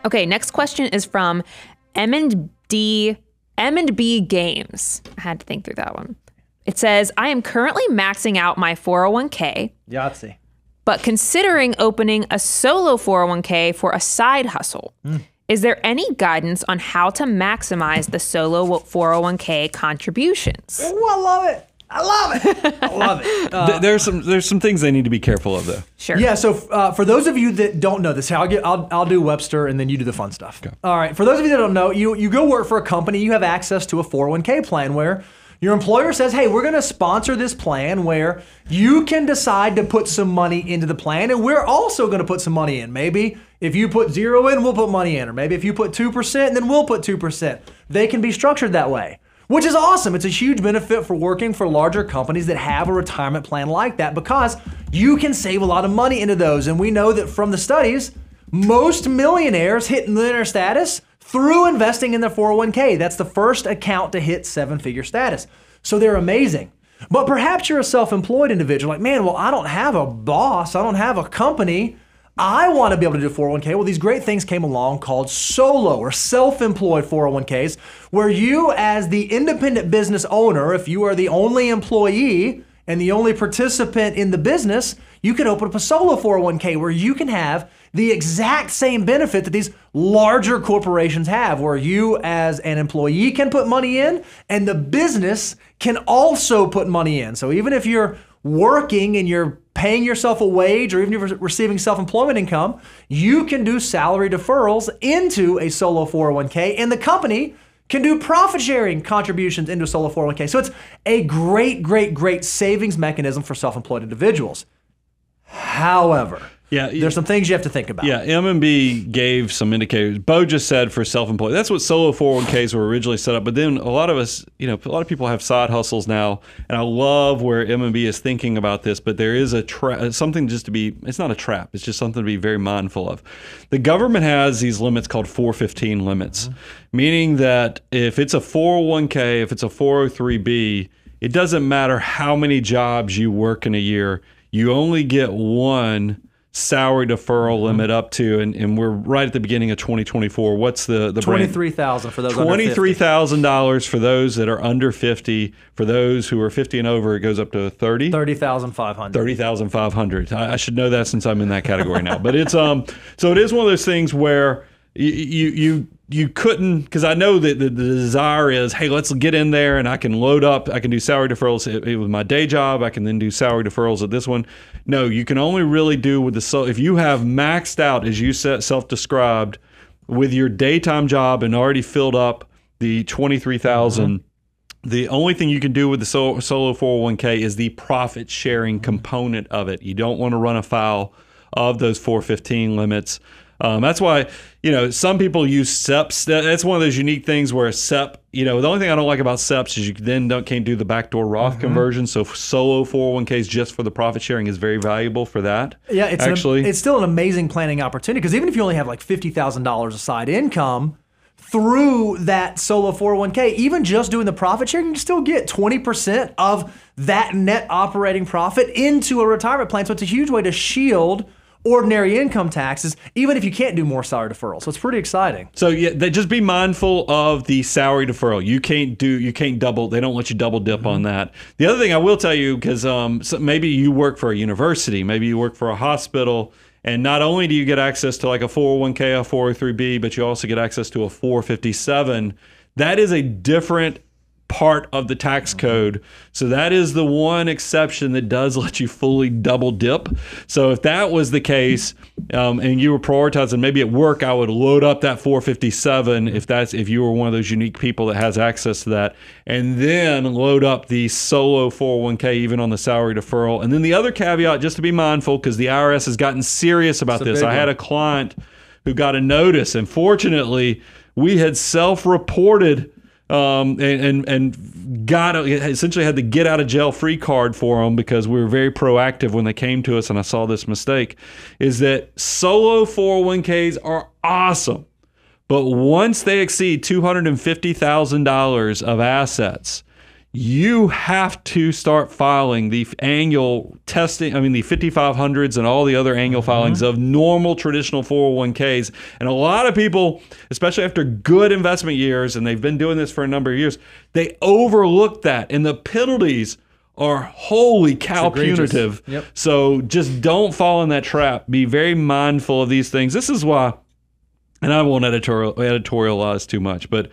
Okay, next question is from M&B Games. I had to think through that one. It says, I am currently maxing out my 401k. Yahtzee. But considering opening a solo 401k for a side hustle. Is there any guidance on how to maximize the solo 401k contributions? Oh, I love it. I love it. There's some things they need to be careful of, though. Sure. Yeah. So for those of you that don't know this, I'll do Webster and then you do the fun stuff. Okay. All right. For those of you that don't know, you go work for a company. You have access to a 401k plan where your employer says, hey, we're going to sponsor this plan where you can decide to put some money into the plan, and we're also going to put some money in. Maybe if you put 0 in, we'll put money in, or maybe if you put 2%, then we'll put 2%. They can be structured that way, which is awesome. It's a huge benefit for working for larger companies that have a retirement plan like that because you can save a lot of money into those. And we know that from the studies, most millionaires hit millionaire status through investing in their 401k. That's the first account to hit 7-figure status. So they're amazing. But perhaps you're a self-employed individual, like, man, well, I don't have a boss. I don't have a company. I want to be able to do 401k. Well, these great things came along called solo or self-employed 401ks, where you as the independent business owner, if you are the only employee and the only participant in the business, you can open up a solo 401k where you can have the exact same benefit that these larger corporations have, where you as an employee can put money in and the business can also put money in. So even if you're working and you're paying yourself a wage, or even if you're receiving self-employment income, you can do salary deferrals into a solo 401k, and the company can do profit sharing contributions into a solo 401k. So it's a great savings mechanism for self-employed individuals. However, there's some things you have to think about. Yeah, M&B gave some indicators. Bo just said for self-employed. That's what solo 401ks were originally set up. But then a lot of us, a lot of people have side hustles now. And I love where M&B is thinking about this. But there is something just to be, it's not a trap. It's just something to be very mindful of. The government has these limits called 415 limits, meaning that if it's a 401k, if it's a 403b, it doesn't matter how many jobs you work in a year. You only get one salary deferral limit up to, and we're right at the beginning of 2024. What's the $23,000 for those $23,000 for those that are under 50. For those who are 50 and over, it goes up to 30. $30,500. I should know that since I'm in that category now. But it's so it is one of those things where you couldn't, because I know that the desire is, hey, let's get in there and I can load up, I can do salary deferrals with my day job, I can then do salary deferrals at this one. No, you can only really do with if you have maxed out, as you self-described, with your daytime job and already filled up the 23,000. The only thing you can do with the solo 401k is the profit sharing component of it. You don't want to run afoul of those 415 limits. That's why, some people use SEPs. That's one of those unique things where SEP, the only thing I don't like about SEPs is you then can't do the backdoor Roth conversion. So solo 401ks just for the profit sharing is very valuable for that. Yeah, it's still an amazing planning opportunity, because even if you only have like $50,000 of side income through that solo 401k, even just doing the profit sharing, you can still get 20% of that net operating profit into a retirement plan. So it's a huge way to shield ordinary income taxes, even if you can't do more salary deferral. So it's pretty exciting. So just be mindful of the salary deferral. You can't double, they don't let you double dip on that. The other thing I will tell you, because so maybe you work for a university, maybe you work for a hospital, and not only do you get access to like a 401k, a 403b, but you also get access to a 457. That is a different part of the tax code. So that is the one exception that does let you fully double dip. So if that was the case, and you were prioritizing, maybe at work, I would load up that 457 if you were one of those unique people that has access to that, and then load up the solo 401k even on the salary deferral. And then the other caveat, just to be mindful, because the IRS has gotten serious about this. I had a client who got a notice, and fortunately, we had self-reported and essentially had the get out of jail free card for them, because we were very proactive when they came to us and I saw this mistake, is that solo 401ks are awesome. But once they exceed $250,000 of assets, you have to start filing the annual testing, the 5500s and all the other annual filings of normal traditional 401ks. And a lot of people, especially after good investment years, and they've been doing this for a number of years, they overlook that. And the penalties are holy cow punitive. Yep. So just don't fall in that trap. Be very mindful of these things. This is why, and I won't editorialize too much, but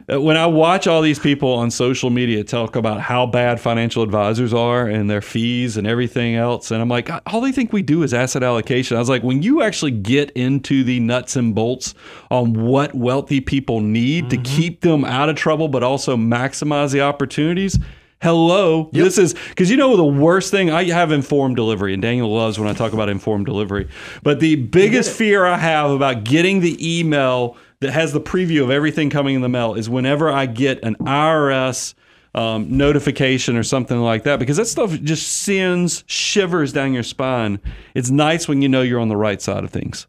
when I watch all these people on social media talk about how bad financial advisors are and their fees and everything else, and I'm like, all they think we do is asset allocation. I was like, when you actually get into the nuts and bolts on what wealthy people need to keep them out of trouble, but also maximize the opportunities, hello. Yep. This is, because the worst thing, I have informed delivery, and Daniel loves when I talk about informed delivery. But the biggest fear I have about getting the email that has the preview of everything coming in the mail is whenever I get an IRS notification or something like that, because that stuff just sends shivers down your spine. It's nice when you know you're on the right side of things.